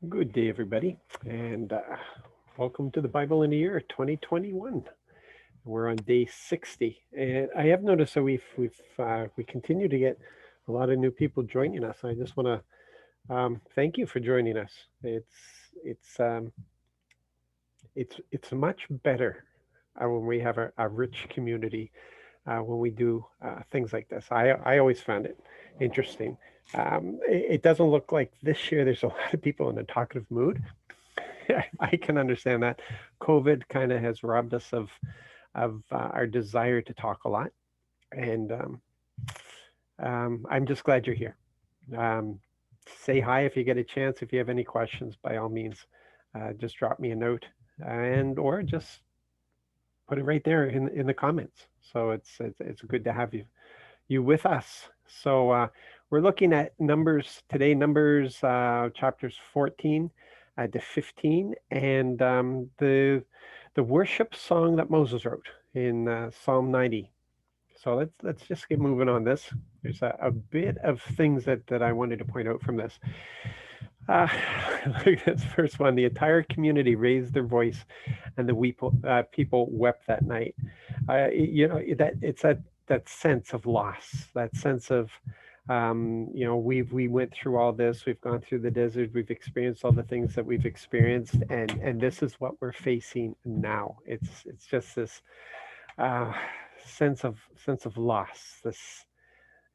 Good day, everybody, and welcome to the Bible in a Year 2021. We're on day 60, and I have noticed that we continue to get a lot of new people joining us. I just want to thank you for joining us. It's um, it's much better when we have a rich community when we do things like this. I always found it interesting. It doesn't look like this year there's a lot of people in a talkative mood. I can understand that. COVID kind of has robbed us of our desire to talk a lot, and I'm just glad you're here. Um, Say hi if you get a chance. If you have any questions, by all means, just drop me a note, and or just put it right there in the comments. So it's good to have you with us. So we're looking at Numbers today, Numbers chapters 14 to 15, and the worship song that Moses wrote in Psalm 90. So let's just get moving on this. There's a bit of things that I wanted to point out from this. Uh, Look at this first one. The entire community raised their voice, and the people wept that night. That it's that sense of loss, that sense of we went through all this, we've gone through the desert, we've experienced all the things that we've experienced, and this is what we're facing now. It's just this uh, sense of loss, this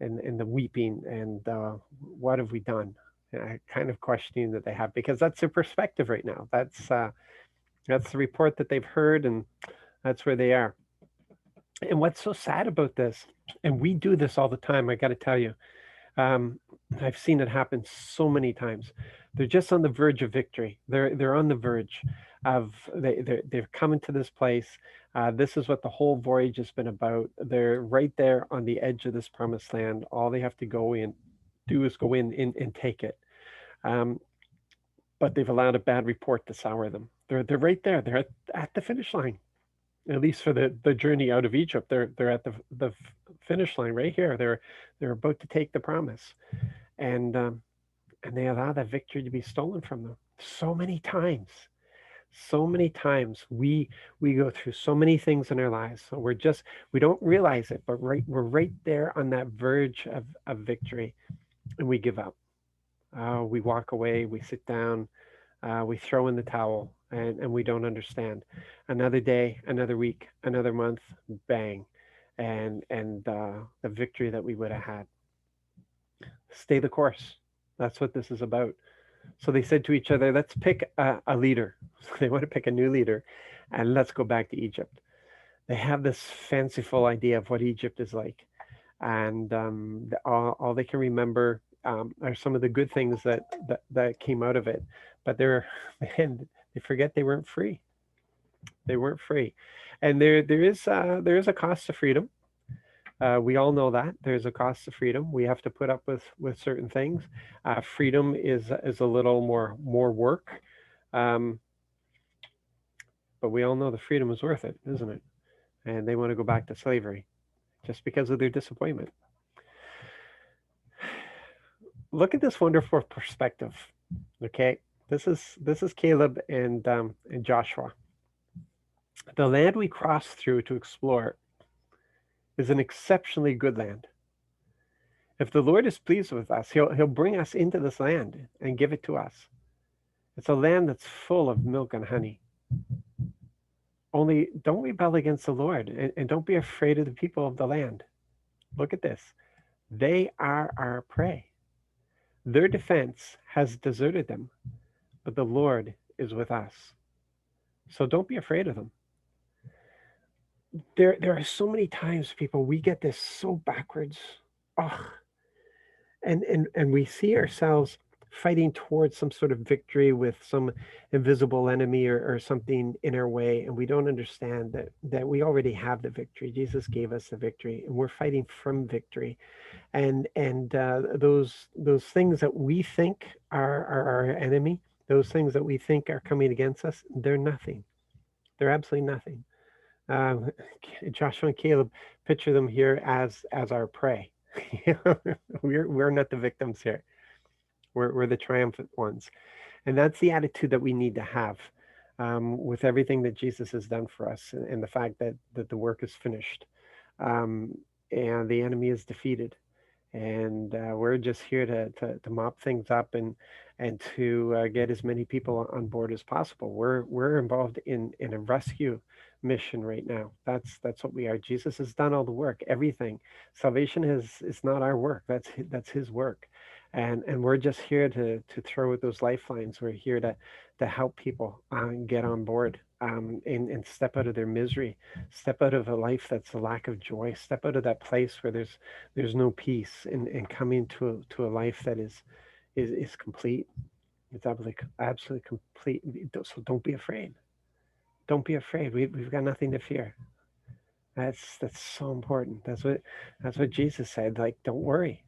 and the weeping and what have we done? Kind of questioning that they have because that's their perspective right now. That's the report that they've heard, and that's where they are. And what's so sad about this, and we do this all the time, I got to tell you, um, I've seen it happen so many times. They're just on the verge of victory. They're on the verge of they're coming to this place. This is what the whole voyage has been about. They're right there on the edge of this promised land. All they have to go in, do is go in and take it. Um, but they've allowed a bad report to sour them. They're right there. They're at the finish line. At least for the journey out of Egypt, they're at the finish line right here. They're about to take the promise, and and they allow that victory to be stolen from them so many times. So many times we go through so many things in our lives. So we don't realize it, but we're right there on that verge of victory, and we give up. We walk away. We sit down. We throw in the towel, and we don't understand. Another day, another week, another month, bang, and the victory that we would have had. Stay the course. That's what this is about. So they said to each other, let's pick a leader. So they want to pick a new leader, and let's go back to Egypt. They have this fanciful idea of what Egypt is like, and all they can remember are some of the good things that came out of it. But and they forget they weren't free. They weren't free, and there is a cost to freedom. We all know that there's a cost to freedom. We have to put up with certain things. Freedom is a little more work, um, but we all know the freedom is worth it, isn't it? And they want to go back to slavery just because of their disappointment. Look at this wonderful perspective. Okay, this is Caleb and Joshua. The land we crossed through to explore is an exceptionally good land. If the Lord is pleased with us, He'll bring us into this land and give it to us. It's a land that's full of milk and honey. Only don't rebel against the Lord, and don't be afraid of the people of the land. Look at this. They are our prey. Their defense has deserted them, but the Lord is with us. So don't be afraid of them. There are so many times, people, we get this so backwards. Oh, and we see ourselves fighting towards some sort of victory with some invisible enemy or something in our way, and we don't understand that we already have the victory. Jesus gave us the victory, and we're fighting from victory. And those things that we think are our enemy, those things that we think are coming against us, they're nothing. They're absolutely nothing. um, Joshua and Caleb, picture them here as our prey. We're not the victims here. We're the triumphant ones. And that's the attitude that we need to have with everything that Jesus has done for us, and the fact that the work is finished, um, and the enemy is defeated. And we're just here to mop things up and to get as many people on board as possible. We're involved in a rescue mission right now. That's what we are. Jesus has done all the work, everything. Salvation is not our work. That's His work, and we're just here to throw out those lifelines. We're here to help people get on board. And step out of their misery, step out of a life that's a lack of joy, step out of that place where there's no peace, and coming to a life that is complete. It's absolutely complete. So don't be afraid. Don't be afraid. We've got nothing to fear. That's so important. That's what Jesus said. Like, don't worry.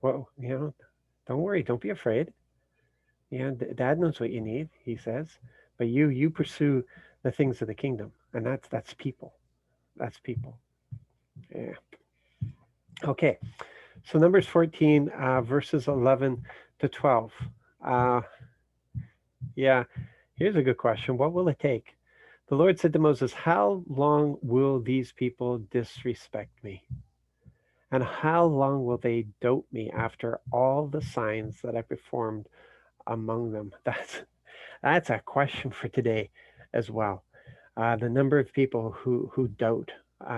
Well, don't worry. Don't be afraid. Dad knows what you need, he says, but you pursue the things of the kingdom, and that's people. That's people. Yeah. Okay. So Numbers 14, verses 11 to 12. Uh, yeah, here's a good question. What will it take? The Lord said to Moses, how long will these people disrespect me? And how long will they doubt me after all the signs that I performed among them? That's a question for today as well. The number of people who doubt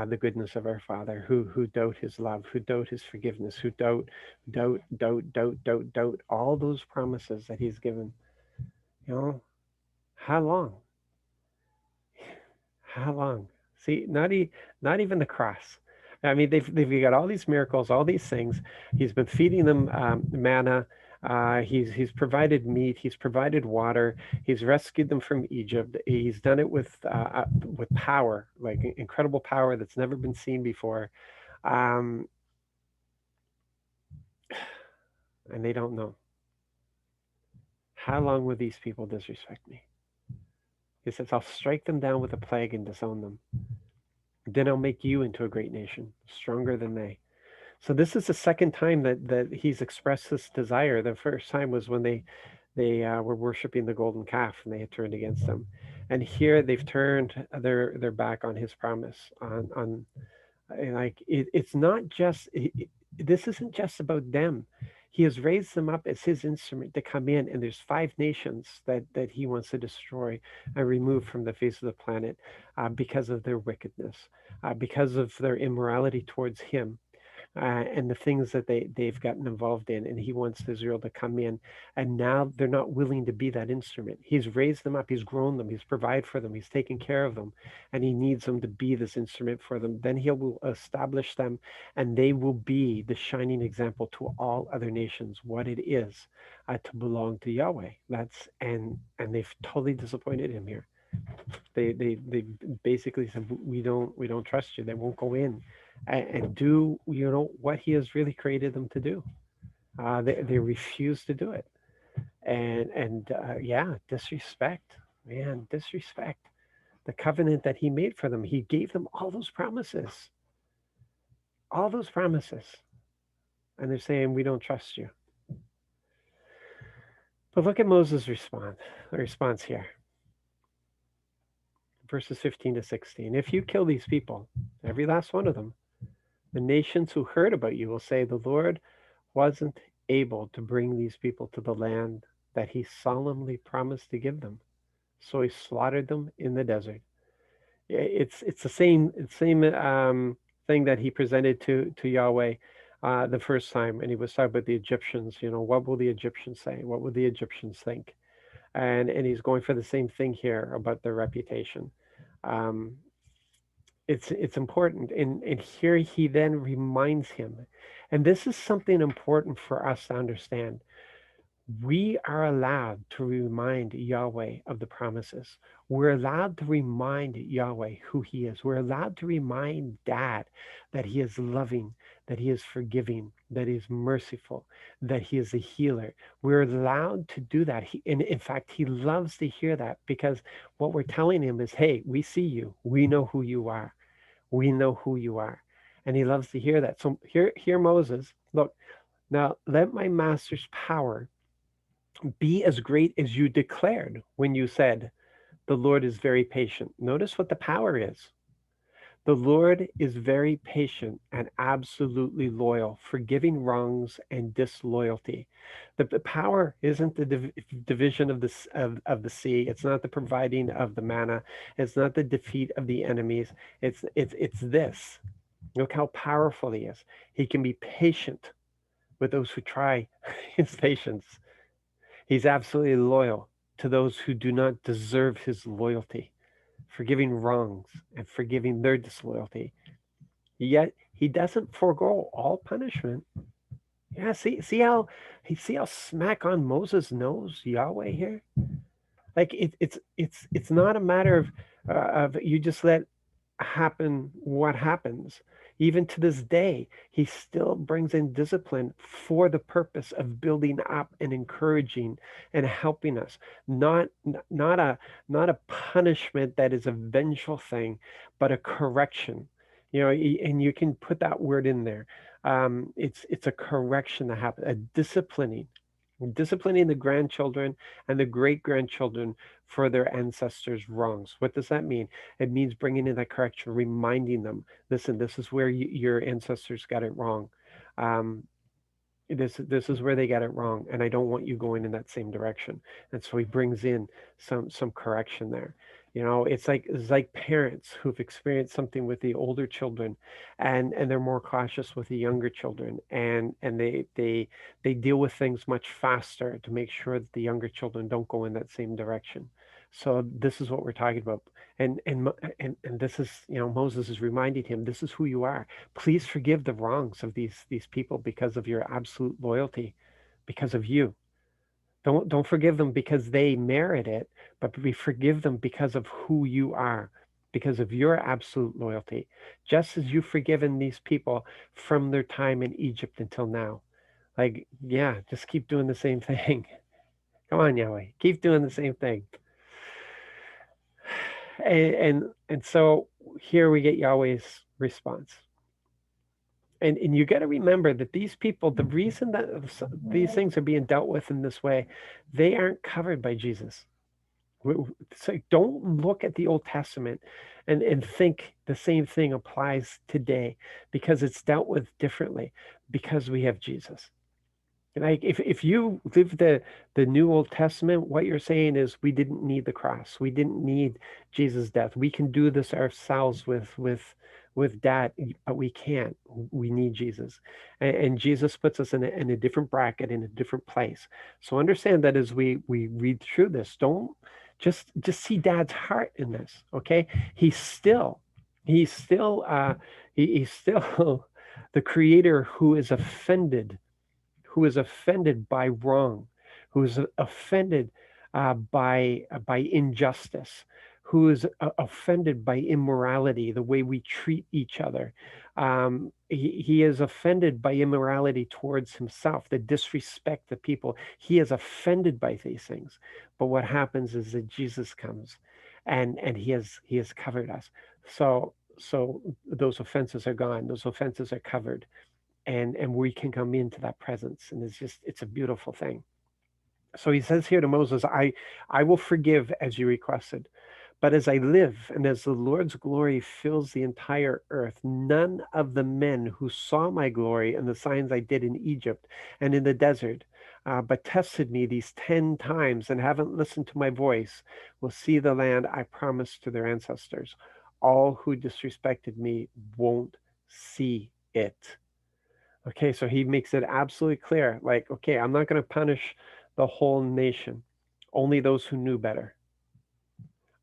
the goodness of our Father, who doubt His love, who doubt His forgiveness, who doubt all those promises that He's given. How long? How long? See, not even the cross. I mean, they've got all these miracles, all these things. He's been feeding them manna. He's provided meat. He's provided water. He's rescued them from Egypt. He's done it with power, like incredible power that's never been seen before. Um, and they don't know. How long will these people disrespect me? He says, I'll strike them down with a plague and disown them. Then I'll make you into a great nation, stronger than they. So this is the second time that he's expressed this desire. The first time was when they were worshiping the golden calf and they had turned against him, and here they've turned their back on his promise. On like it's not just this isn't just about them. He has raised them up as his instrument to come in, and there's 5 nations that he wants to destroy and remove from the face of the planet because of their wickedness, because of their immorality towards him, and the things that they've gotten involved in. And he wants Israel to come in. And now they're not willing to be that instrument. He's raised them up. He's grown them. He's provided for them. He's taken care of them. And he needs them to be this instrument for them. Then he will establish them, and they will be the shining example to all other nations what it is to belong to Yahweh. And they've totally disappointed him here. They basically said, we don't trust you. They won't go in and do what he has really created them to do. They refuse to do it, and yeah, disrespect, man, disrespect the covenant that he made for them. He gave them all those promises, and they're saying we don't trust you. But look at Moses' response here. Verses 15 to 16. If you kill these people, every last one of them, the nations who heard about you will say, the Lord wasn't able to bring these people to the land that he solemnly promised to give them. So he slaughtered them in the desert. It's the same thing that he presented to Yahweh the first time, and he was talking about the Egyptians. What will the Egyptians say? What will the Egyptians think? And he's going for the same thing here about their reputation. Um, it's important, and here he then reminds him, and this is something important for us to understand. We are allowed to remind Yahweh of the promises. We're allowed to remind Yahweh who he is. We're allowed to remind Dad that he is loving, that he is forgiving, that he is merciful, that he is a healer. We're allowed to do that. And in fact, he loves to hear that, because what we're telling him is, hey, we see you. We know who you are. We know who you are. And he loves to hear that. So here Moses, look, now let my master's power Be as great as you declared when you said, the Lord is very patient. Notice what the power is. The Lord is very patient and absolutely loyal, forgiving wrongs and disloyalty. The power isn't the division of of the sea. It's not the providing of the manna. It's not the defeat of the enemies. It's this. Look how powerful he is. He can be patient with those who try his patience. He's absolutely loyal to those who do not deserve his loyalty, forgiving wrongs and forgiving their disloyalty. Yet he doesn't forego all punishment. Yeah, see how smack on Moses knows Yahweh here. Like it's not a matter of you just let happen what happens. Even to this day, he still brings in discipline for the purpose of building up and encouraging and helping us. Not not a not a punishment that is a vengeful thing, but a correction. You know, and you can put that word in there. It's a correction that happens, a disciplining the grandchildren and the great grandchildren for their ancestors' wrongs. What does that mean? It means bringing in that correction, reminding them, listen, this is where your ancestors got it wrong. Um, this is where they got it wrong, and I don't want you going in that same direction. And so he brings in some correction there. You know, it's like parents who've experienced something with the older children, and they're more cautious with the younger children, and they deal with things much faster to make sure that the younger children don't go in that same direction. So this is what we're talking about. And this is, you know, Moses is reminding him, this is who you are. Please forgive the wrongs of these people because of your absolute loyalty, because of you. Don't forgive them because they merit it, but we forgive them because of who you are, because of your absolute loyalty, just as you've forgiven these people from their time in Egypt until now. Like, yeah, just keep doing the same thing. Come on, Yahweh, keep doing the same thing. And so here we get Yahweh's response. And you got to remember that these people, the reason that these things are being dealt with in this way, they aren't covered by Jesus. So don't look at the Old Testament and think the same thing applies today, because it's dealt with differently because we have Jesus. Like if you live the New Old Testament, what you're saying is we didn't need the cross. We didn't need Jesus' death. We can do this ourselves with that, but we can't. We need Jesus. And Jesus puts us in a different bracket, in a different place. So understand that as we read through this, don't just see Dad's heart in this, okay? He's still he's still the creator who is offended by wrong, who is offended by injustice, who is offended by immorality, the way we treat each other. He is offended by immorality towards himself, the disrespect of people. He is offended by these things. But what happens is that Jesus comes, and he has covered us. So those offenses are gone. Those offenses are covered, and we can come into that presence, and it's a beautiful thing. So he says here to Moses, I will forgive as you requested, but as I live and as the Lord's glory fills the entire earth, none of the men who saw my glory and the signs I did in Egypt and in the desert, but tested me these 10 times and haven't listened to my voice, will see the land I promised to their ancestors. All who disrespected me won't see it. Okay, so he makes it absolutely clear, like, okay, I'm not going to punish the whole nation, only those who knew better,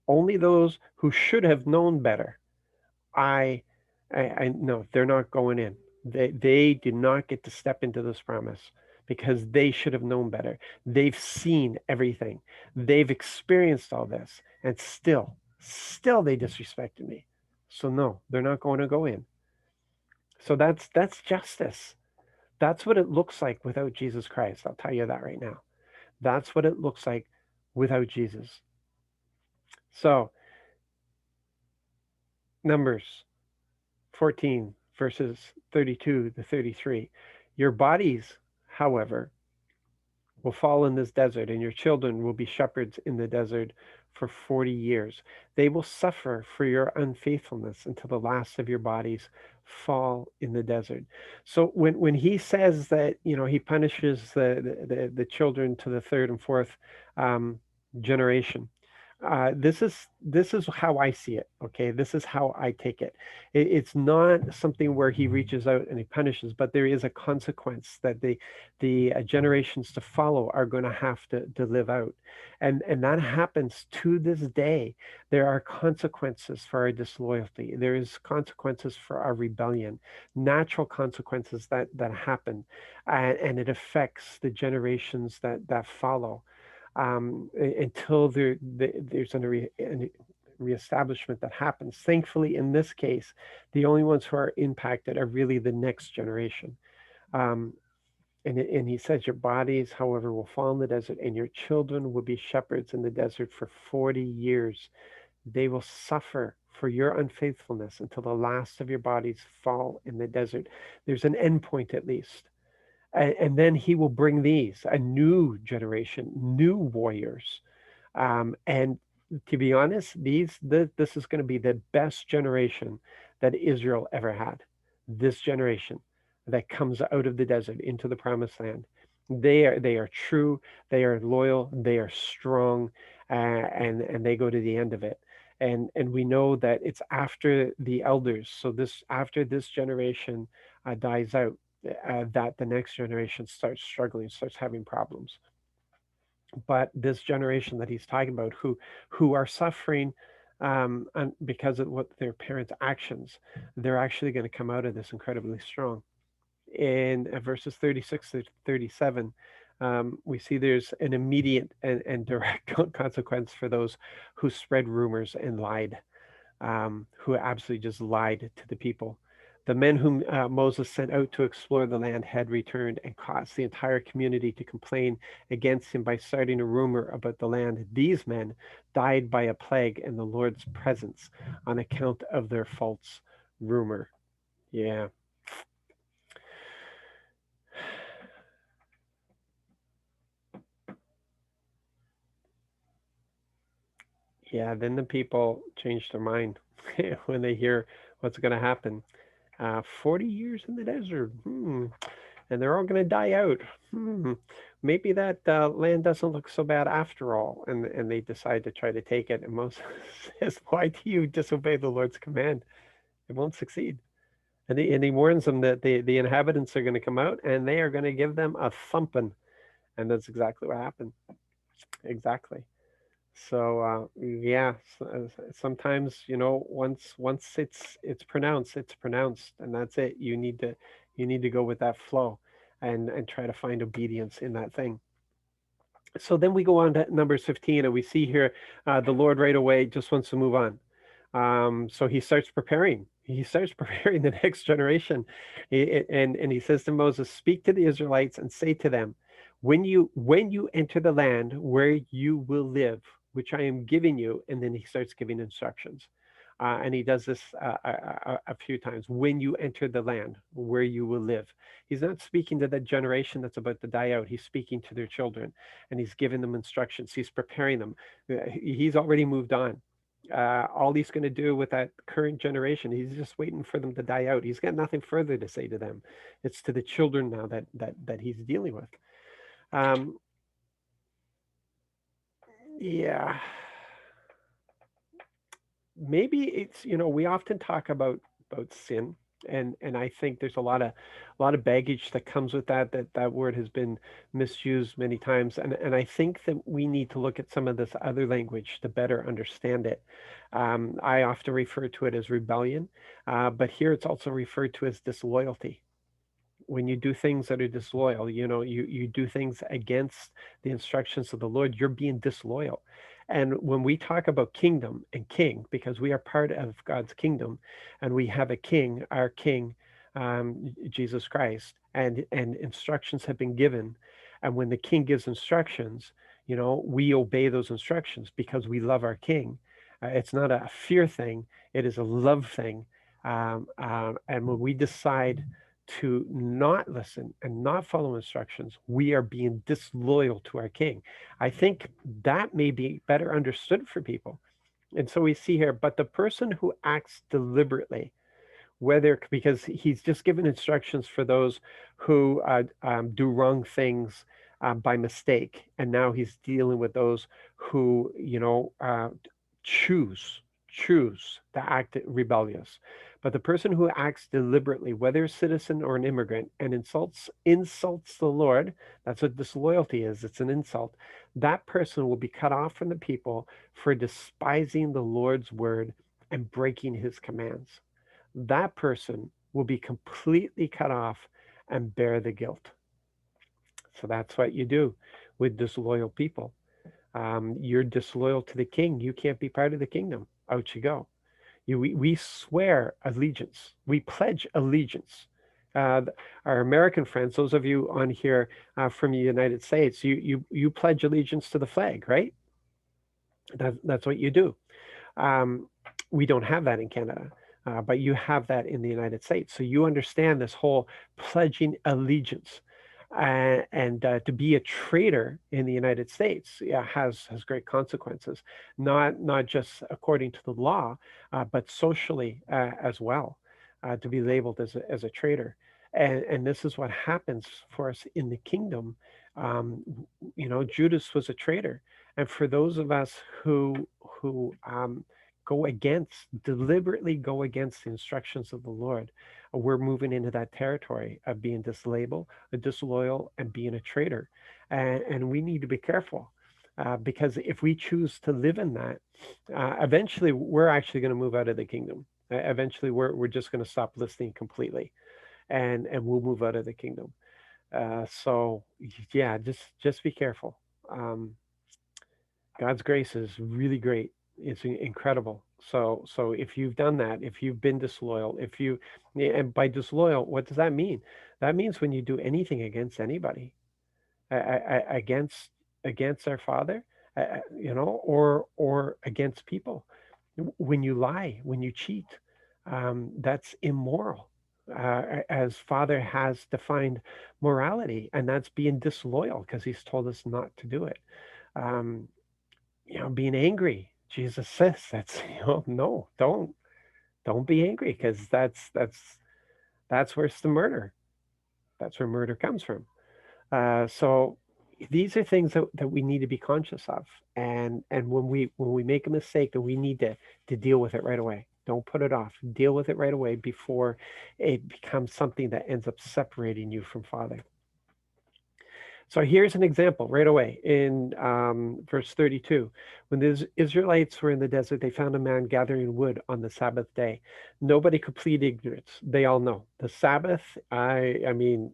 only those who should have known better. I, I no, they're not going in. They did not get to step into this promise because they should have known better. They've seen everything. They've experienced all this, and still they disrespected me. So no, they're not going to go in. So that's justice. That's what it looks like without Jesus Christ. I'll tell you that right now. That's what it looks like without Jesus. So, Numbers 14, verses 32 to 33. Your bodies, however, will fall in this desert, and your children will be shepherds in the desert for 40 years. They will suffer for your unfaithfulness until the last of your bodies fall in the desert. So when he says that, he punishes the children to the third and fourth um, generation, this is how I see it. Okay, this is how I take it. It's not something where he reaches out and he punishes, but there is a consequence that the generations to follow are going to have to live out, and that happens to this day. There are consequences for our disloyalty. There is consequences for our rebellion, natural consequences that happen, and it affects the generations that follow until there's a reestablishment that happens. Thankfully, in this case, the only ones who are impacted are really the next generation. Um, and he says, your bodies, however, will fall in the desert, and your children will be shepherds in the desert for 40 years. They will suffer for your unfaithfulness until the last of your bodies fall in the desert. There's an end point at least. And then he will bring these, a new generation, new warriors. And to be honest, this is going to be the best generation that Israel ever had. This generation that comes out of the desert into the promised land. They are true, they are loyal, they are strong, and they go to the end of it. And we know that it's after the elders. So this after this generation dies out, that the next generation starts struggling, starts having problems. But this generation that he's talking about, who are suffering and because of what their parents' actions, they're actually going to come out of this incredibly strong. In verses 36 to 37, we see there's an immediate and direct consequence for those who spread rumors and lied, who absolutely just lied to the people. The men whom Moses sent out to explore the land had returned and caused the entire community to complain against him by starting a rumor about the land. These men died by a plague in the Lord's presence on account of their false rumor. Yeah. Yeah, then the people change their mind when they hear what's going to happen. 40 years in the desert. And they're all going to die out. Maybe that land doesn't look so bad after all. And they decide to try to take it. And Moses says, why do you disobey the Lord's command? It won't succeed. And he warns them that the inhabitants are going to come out and they are going to give them a thumping. And that's exactly what happened. Exactly. So yeah, sometimes once it's pronounced, it's pronounced, and that's it. You need to go with that flow, and try to find obedience in that thing. So then we go on to Numbers 15, and we see here the Lord right away just wants to move on. So he starts preparing. He starts preparing the next generation, and he says to Moses, "Speak to the Israelites and say to them, when you enter the land where you will live, which I am giving you." And then he starts giving instructions, and he does this a few times. When you enter the land where you will live, he's not speaking to the generation that's about to die out. He's speaking to their children, and he's giving them instructions. He's preparing them. He's already moved on. All he's going to do with that current generation, he's just waiting for them to die out. He's got nothing further to say to them. It's to the children now that he's dealing with. Um, yeah, maybe it's we often talk about sin, and I think there's a lot of baggage that comes with that word has been misused many times, and I think that we need to look at some of this other language to better understand it. I often refer to it as rebellion, but here it's also referred to as disloyalty. When you do things that are disloyal, you do things against the instructions of the Lord, you're being disloyal. And when we talk about kingdom and king, because we are part of God's kingdom, and we have a king, our king, Jesus Christ, and instructions have been given. And when the king gives instructions, we obey those instructions because we love our king. It's not a fear thing; it is a love thing. And when we decide to not listen and not follow instructions, we are being disloyal to our king. I think that may be better understood for people. And so we see here, but the person who acts deliberately, whether because he's just given instructions for those who do wrong things by mistake, and now he's dealing with those who choose choose to act rebellious. But the person who acts deliberately, whether a citizen or an immigrant, and insults the Lord, that's what disloyalty is. It's an insult. That person will be cut off from the people for despising the Lord's word and breaking his commands. That person will be completely cut off and bear the guilt. So that's what you do with disloyal people. You're disloyal to the king. You can't be part of the kingdom. Out you go. We swear allegiance. We pledge allegiance. Uh, our American friends, those of you on here from the United States, you pledge allegiance to the flag, right? That's what you do. Um, we don't have that in Canada, but you have that in the United States. So you understand this whole pledging allegiance. And to be a traitor in the United States, yeah, has great consequences, not just according to the law, but socially as well, to be labeled as a traitor. And this is what happens for us in the kingdom. Um, Judas was a traitor, and for those of us who deliberately go against the instructions of the Lord, we're moving into that territory of being disloyal, and being a traitor. And we need to be careful because if we choose to live in that, eventually we're actually going to move out of the kingdom. Eventually, we're just going to stop listening completely, and we'll move out of the kingdom. So, yeah, just be careful. Um, God's grace is really great. It's incredible. So if you've done that, if you've been disloyal, if you, yeah, and by disloyal, what does that mean? That means when you do anything against anybody, against our Father, or against people, when you lie, when you cheat, that's immoral. As Father has defined morality, and that's being disloyal because He's told us not to do it. Um, being angry. Jesus says that's, no, don't be angry because that's where it's the murder. That's where murder comes from. So these are things that we need to be conscious of. And when we make a mistake, that we need to deal with it right away. Don't put it off. Deal with it right away before it becomes something that ends up separating you from Father. So here's an example right away in verse 32. When the Israelites were in the desert, they found a man gathering wood on the Sabbath day. Nobody could plead ignorance. They all know the Sabbath. I mean,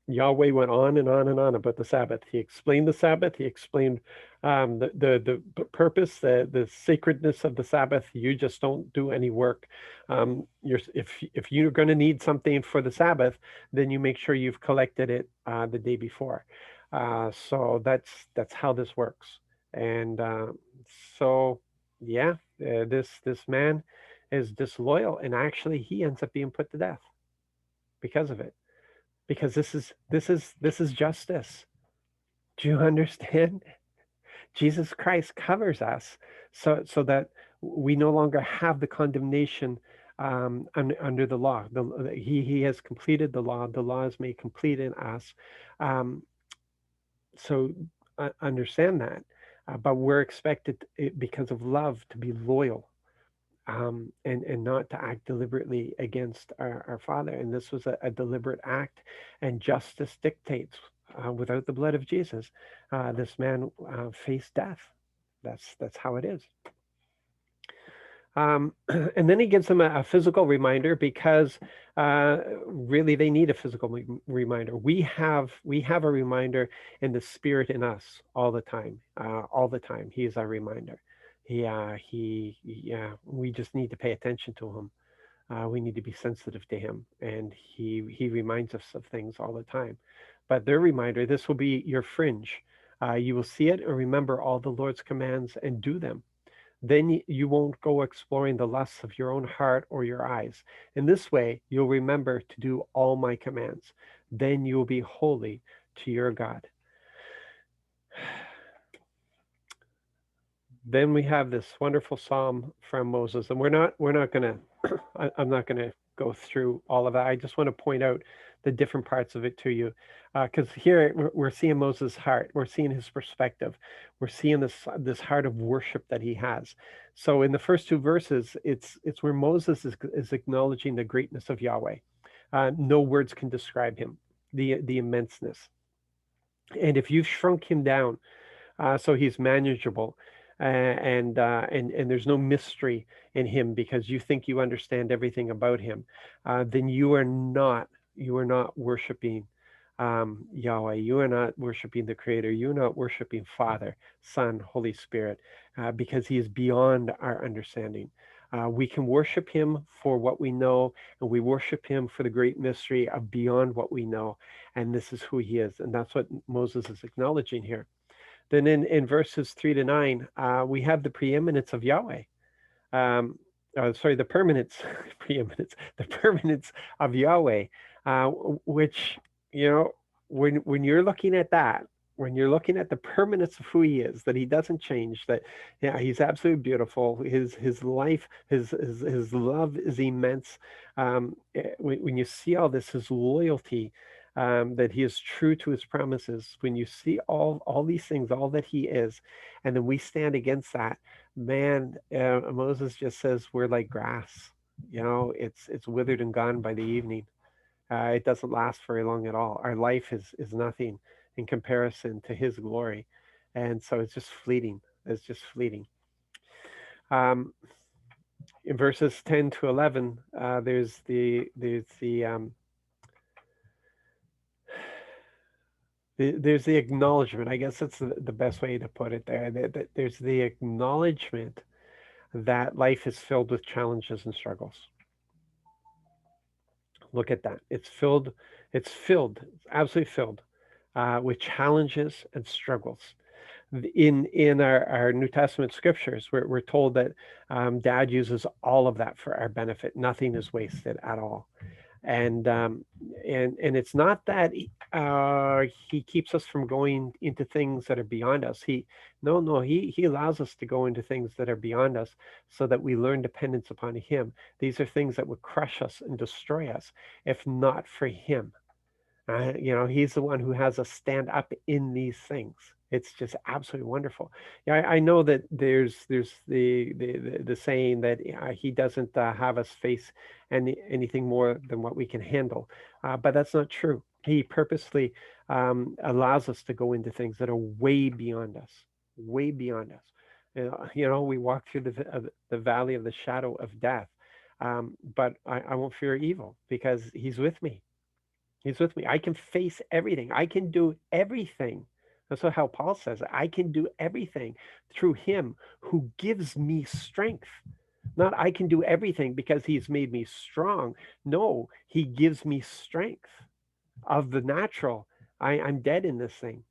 Yahweh went on and on and on about the Sabbath. He explained the Sabbath. He explained the purpose, the sacredness of the Sabbath. You just don't do any work. If you're going to need something for the Sabbath, then you make sure you've collected it the day before. So that's how this works. And so yeah, this man is disloyal, and actually he ends up being put to death because of it, because this is justice. Do you understand? Jesus Christ covers us so that we no longer have the condemnation under the law. He has completed the law. The law is made complete in us. Um, so understand that. But we're expected, because of love, to be loyal, and not to act deliberately against our Father. And this was a deliberate act, and justice dictates. Without the blood of Jesus, this man faced death. That's how it is. And then he gives them a physical reminder, because really they need a physical reminder. We have a reminder in the Spirit in us all the time. All the time, He is our reminder. We just need to pay attention to Him. We need to be sensitive to Him, and He reminds us of things all the time. But their reminder, this will be your fringe. You will see it and remember all the Lord's commands and do them. Then you won't go exploring the lusts of your own heart or your eyes. In this way, you'll remember to do all my commands. Then you will be holy to your God. Then we have this wonderful psalm from Moses, and we're not gonna I'm not gonna go through all of that. I just want to point out the different parts of it to you, because here we're seeing Moses' heart, we're seeing his perspective, we're seeing this heart of worship that he has. So in the first two verses, it's where Moses is acknowledging the greatness of Yahweh. No words can describe him, the immenseness. And if you've shrunk him down so he's manageable, and there's no mystery in him because you think you understand everything about him. Then you are not worshiping Yahweh. You are not worshiping the Creator. You are not worshiping Father, Son, Holy Spirit, because He is beyond our understanding. We can worship Him for what we know, and we worship Him for the great mystery of beyond what we know. And this is who He is. And that's what Moses is acknowledging here. Then in verses 3 to 9, we have the preeminence of Yahweh. Sorry, the permanence, preeminence, the permanence of Yahweh, which, you know, when you're looking at that, when you're looking at the permanence of who he is, that he doesn't change, that yeah, he's absolutely beautiful. His life, his love is immense. When you see all this, his loyalty, that he is true to his promises. When you see all these things, all that he is, and then we stand against that, man, Moses just says we're like grass. It's withered and gone by the evening. It doesn't last very long at all. Our life is nothing in comparison to his glory, and so it's just fleeting. It's just fleeting. Um, in verses 10 to 11, there's the acknowledgement. I guess that's the best way to put it there. There's the acknowledgement that life is filled with challenges and struggles. Look at that. It's absolutely filled with challenges and struggles. In our New Testament scriptures, we're told that Dad uses all of that for our benefit. Nothing is wasted at all. And it's not that he keeps us from going into things that are beyond us. He allows us to go into things that are beyond us so that we learn dependence upon him. These are things that would crush us and destroy us if not for him. He's the one who has us stand up in these things. It's just absolutely wonderful. Yeah, I know that there's the saying that he doesn't have us face anything more than what we can handle, but that's not true. He purposely allows us to go into things that are way beyond us, way beyond us. We walk through the valley of the shadow of death, but I won't fear evil because he's with me. He's with me. I can face everything. I can do everything. That's how Paul says it. I can do everything through him who gives me strength. Not I can do everything because he's made me strong. No, he gives me strength of the natural. I'm dead in this thing.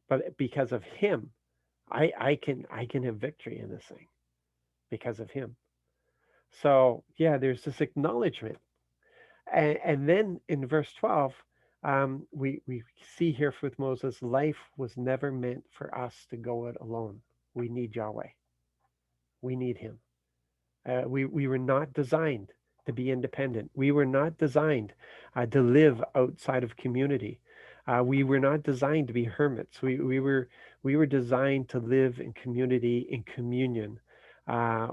But because of him, I can have victory in this thing because of him. So yeah, there's this acknowledgement. And then in verse 12, we see here with Moses, life was never meant for us to go it alone. We need Yahweh. We need him. We were not designed to be independent. We were not designed to live outside of community. We were not designed to be hermits. We were designed to live in community, in communion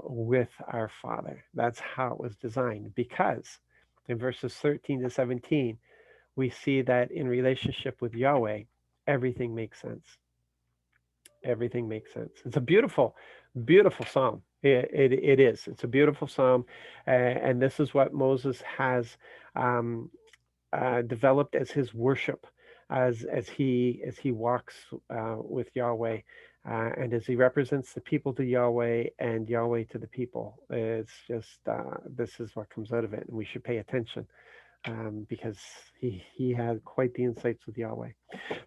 with our Father. That's how it was designed. Because in verses 13 to 17, we see that in relationship with Yahweh, everything makes sense. Everything makes sense. It's a beautiful, beautiful psalm. It is. It's a beautiful psalm. And this is what Moses has developed as his worship, as he walks with Yahweh, and as he represents the people to Yahweh and Yahweh to the people. It's just this is what comes out of it, and we should pay attention because he had quite the insights with Yahweh.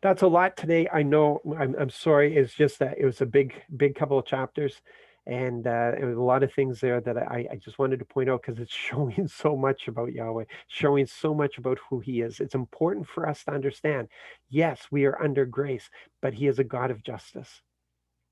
That's a lot today. I know. I'm sorry. It's just that it was a big couple of chapters, and a lot of things there that I just wanted to point out because it's showing so much about Yahweh, showing so much about who He is. It's important for us to understand. Yes, we are under grace, but He is a God of justice.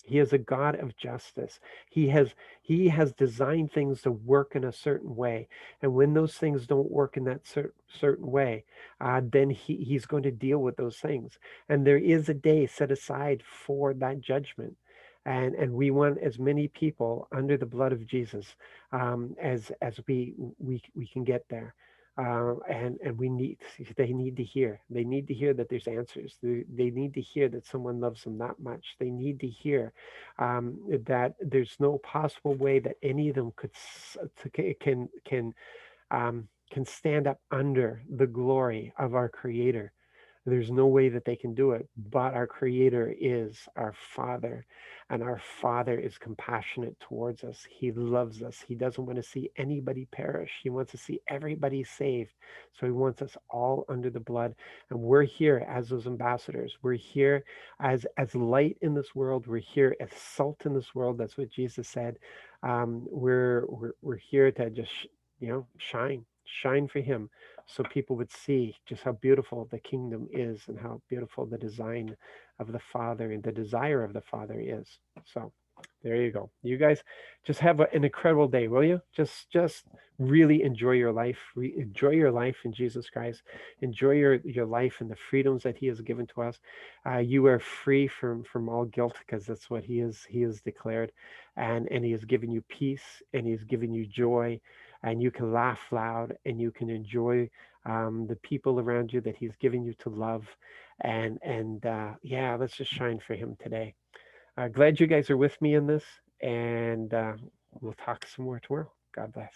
He is a God of justice. He has he has designed things to work in a certain way, and when those things don't work in that certain way, then he's going to deal with those things. And there is a day set aside for that judgment, and we want as many people under the blood of Jesus as we can get there. And we need they need to hear that there's answers. They need to hear that someone loves them that much. They need to hear that there's no possible way that any of them can stand up under the glory of our Creator. There's no way that they can do it, but our Creator is our Father, and our Father is compassionate towards us. He loves us. He doesn't want to see anybody perish. He wants to see everybody saved. So He wants us all under the blood, and we're here as those ambassadors. We're here as light in this world. We're here as salt in this world. That's what Jesus said. We're here to just shine for Him, so people would see just how beautiful the kingdom is and how beautiful the design of the Father and the desire of the Father is. So there you go. You guys just have an incredible day, will you? Just really enjoy your life. Enjoy your life in Jesus Christ. Enjoy your life and the freedoms that He has given to us. You are free from all guilt because that's what He has declared, and He has given you peace and He has given you joy, and you can laugh loud and you can enjoy the people around you that He's giving you to love, and yeah, let's just shine for Him today. Glad you guys are with me in this, and we'll talk some more tomorrow. God bless.